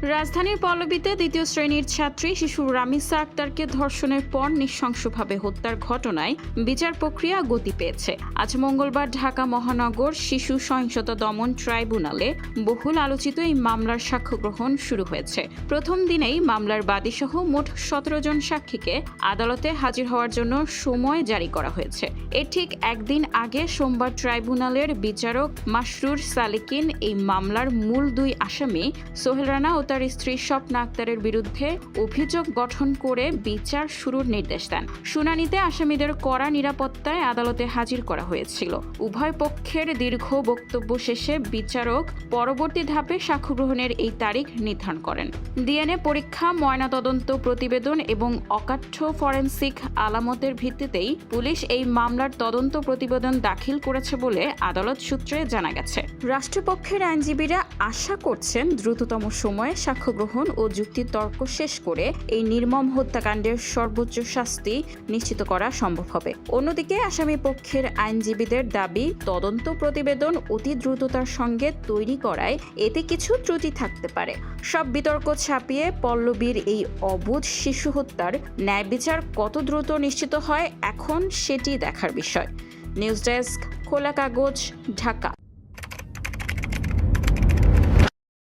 রাজধানীর পল্লবীতে দ্বিতীয় শ্রেণীর ছাত্রী শিশু রামিসা আক্তারকে ধর্ষণের পর নৃশংসভাবে হত্যার ঘটনায় বিচার প্রক্রিয়া গতি পেয়েছে। আজ মঙ্গলবার ঢাকা মহানগর শিশু সহিংসতা দমন ট্রাইব্যুনালে বহুল আলোচিত এই মামলার সাক্ষ্য গ্রহণ শুরু হয়েছে। প্রথম দিনেই মামলার বাদীসহ মোট ১৭ জন সাক্ষীকে আদালতে হাজির হওয়ার জন্য সময় জারি করা হয়েছে। এর ঠিক একদিন আগে সোমবার ট্রাইব্যুনালের বিচারক মাসরুর সালেকিন এই মামলার মূল দুই আসামি সোহেল রানা ও তার স্ত্রী স্বপ্না আক্তারের বিরুদ্ধে অভিযোগ গঠন করে বিচার শুরুর নির্দেশ দেন। শুনানিতে আসামিদের কড়া নিরাপত্তায় আদালতে হাজির করা হয়েছিল। উভয় পক্ষের দীর্ঘ বক্তব্য শেষে বিচারক পরবর্তী ধাপে সাক্ষ্য গ্রহণের এই তারিখ নির্ধারণ করেন। ডিএনএ পরীক্ষা, ময়নাতদন্ত প্রতিবেদন এবং অকাঠ্য ফরেনসিক আলামতের ভিত্তিতেই পুলিশ এই মামলার তদন্ত প্রতিবেদন দাখিল করেছে বলে আদালত সূত্রে জানা গেছে। রাষ্ট্রপক্ষের আইনজীবীরা আশা করছেন দ্রুততম সময়ে সাক্ষ্য গ্রহণ ও যুক্তিতর্ক শেষ করে এই নির্মম হত্যাকাণ্ডের সর্বোচ্চ শাস্তি নিশ্চিত করা সম্ভব হবে। অন্যদিকে আসামি পক্ষের আইনজীবীদের দাবি, তদন্ত প্রতিবেদন অতি দ্রুততার সঙ্গে তৈরি করায় এতে কিছু ত্রুটি থাকতে পারে। সব বিতর্ক ছাপিয়ে পল্লবীর এই অবুঝ শিশু হত্যার ন্যায় বিচার কত দ্রুত নিশ্চিত হয় এখন সেটি দেখার বিষয়। নিউজ ডেস্ক, খোলা কাগজ, ঢাকা।